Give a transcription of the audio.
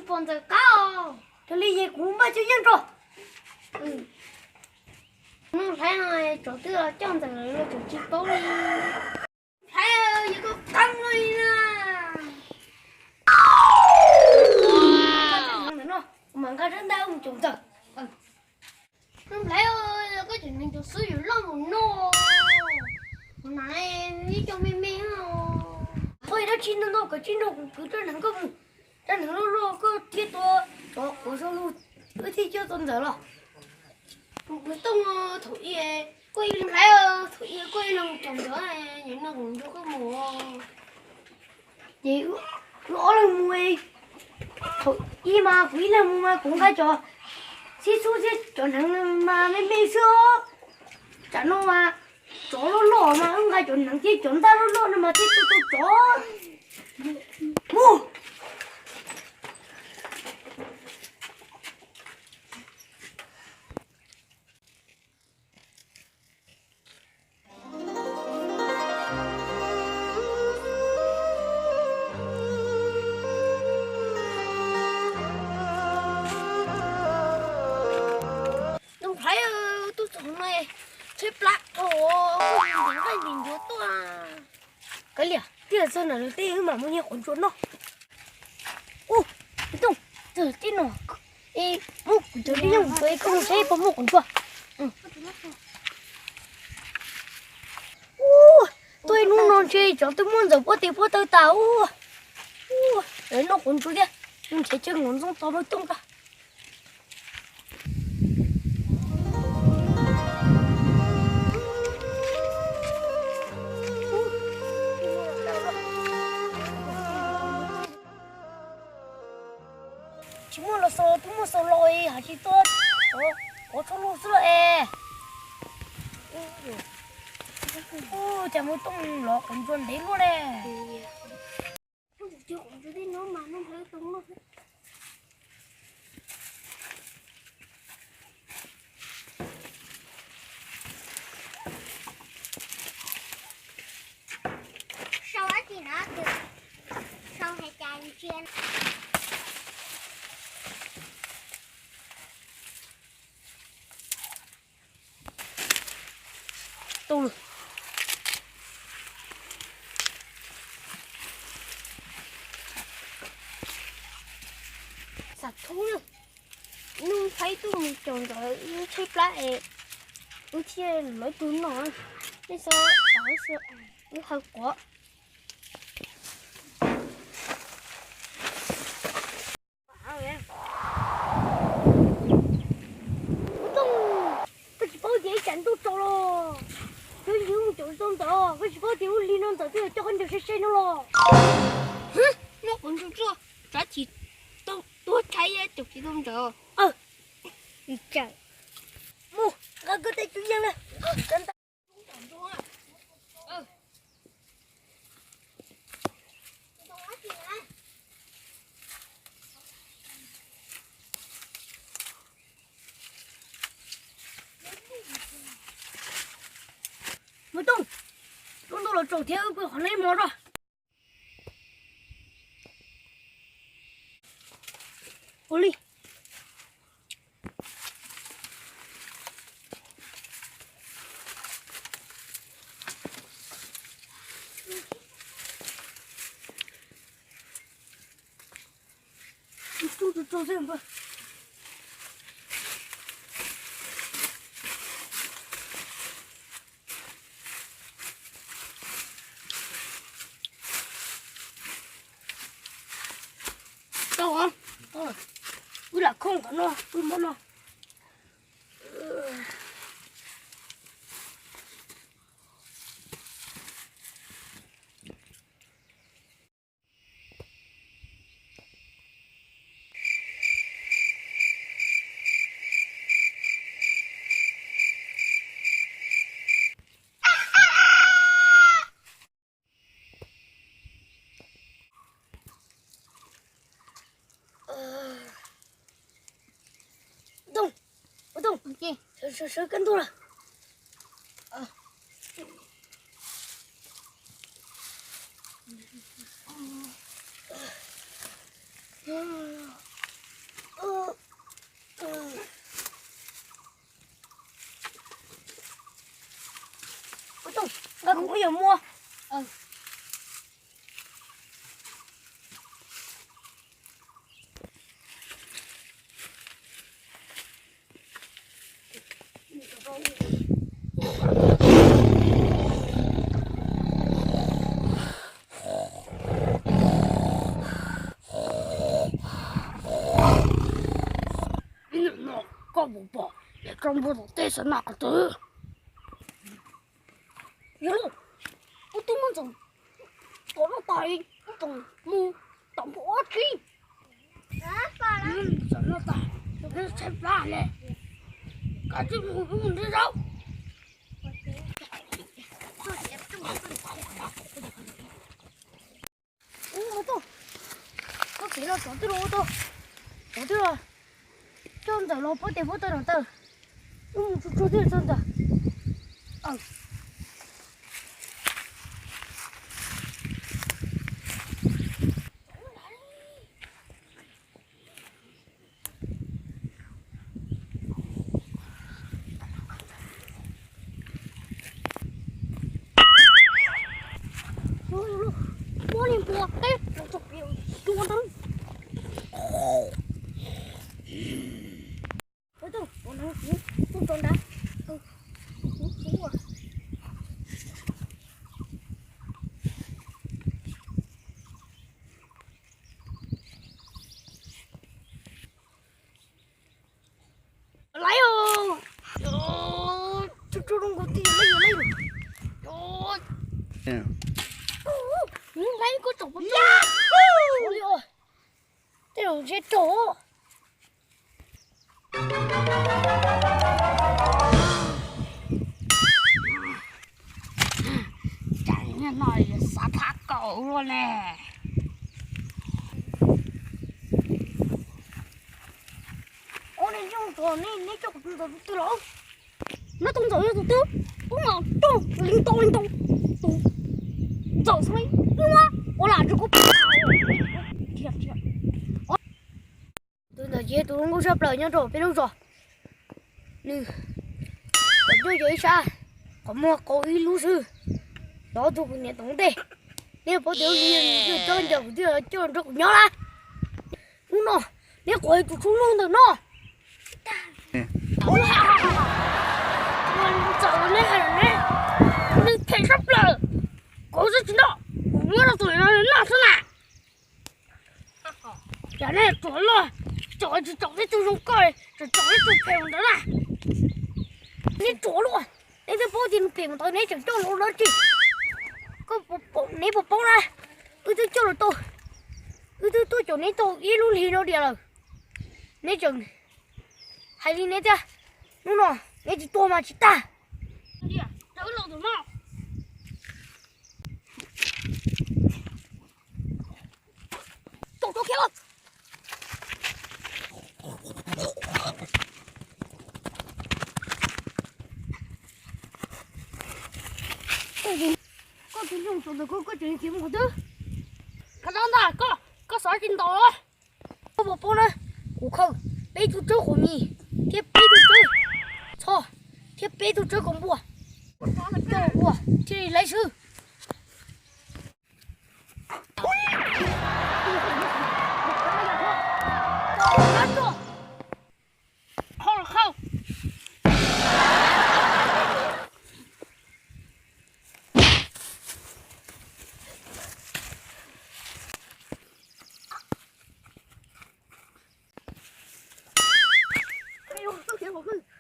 放着高，这里也古嘛就养着。太阳照对了，长在那了就起高了。还有一个钢人呢。我们开始带我们种的。还有那个人就属于老人了。那你叫妹妹哦。所以他听到那个听到个这能够，这能够那个铁多，我说路，个铁就种着了。不懂哦，头也贵人还有头也贵人种着哎，人那工作个么？你老人木哎，头一嘛贵人木嘛公开着，起初这就能嘛没说，咱弄嘛。做了老嘛，我就能去种到了老了嘛，去做。不。都还有都种了，吹不烂哦，我两个人就多啊。可以啊，第二次呢，第二嘛，我也混着呢。哦，不动，这电脑，我这里用水跟谁帮我混着？对，弄上去叫对门子不得不得到哦。人都混着的，用这些我种怎么动的？期末了说，多么说了哎，还是多，我出路子了哎。怎么动了？混着累了嘞。就混着的弄嘛，弄还动了。烧完底那个，烧还加一圈。动了。啥痛了？弄太多没种着，你吹不来，而且来蹲了，你说当时你好过。不动，这是宝剑战斗着了，这用就种着，我是宝剑我力量着，这脚很就是谁了咯？那混着做，再提多开也就是种着。一战，那个在就样了，真的。不动，种到了昨天会换内膜了。我哩。就是做这个。到啊，到了，为了空着呢，为什么呢？不动，手更多了。Tùng, người không có giờ mua. Có một bò để trong bộ tê sẽ nạc tử. Nhớ luôn, tôi muốn dùng có nó tay, dùng mua tổng bộ chi. Sẽ nó tay, nó sẽ ra nè. Cả chứ mình đi đâu. Tôi có thể là chọn tôi đâu tôi chọn tôi rồi chọn giờ nó phải tìm tôi rồi tôi chọn tôi chọn giờ mua đi mua đấy nó chụp nhiều chua lắm tôi chọn đã lấy không chú không có tiền lấy lấy có chụp không ôi ôi cái đồng chết chỗ Chẳng như nói sát thác cậu luôn nè. ôi này trong chỗ này này chỗ tôi lỗ nó tung rồi tôi tứ cũng ngọt tung linh tung走什么？我哪只个？tôi là dễ tôi không có sắp lời nhau rồi biết đâu rồi nè còn chơi chơi xa có mua có ý lưu sư đó tôi cũng nhận tổng tệ nếu có điều gì cho giờ cho được nhớ là đúng rồi nếu có tôi xuống luôn được nó mình sợ lên này nè mình thấy sắp lời có rất chính đó nhớ là tuổi nó thế nào cái này tuổi rồi trời cái tôi không coi trời cái tôi phèo đó là nên chỗ luôn nên tôi bố tiền phèo tôi nên chẳng cho nó lớn chi có bộ nên bộ ra tôi cho là tôi chỗ nên tôi ý luôn đi đâu đi rồi nên chừng hay đi nên chưa đúng rồi nên chỉ tôi mà chỉ ta Đi à, đỡ lâu rồi mau. tôi kéo có chuyện dùng rồi có chuyện kiếm một thứ Cái đó là có sỏi trên đầu rồi. có một bộ này ủa không bây tôi chơi của mì tiếp bây tôi chơi thôi tiếp bây tôi chơi con bùa chơi bùa thì lấy sư Không không. Tôi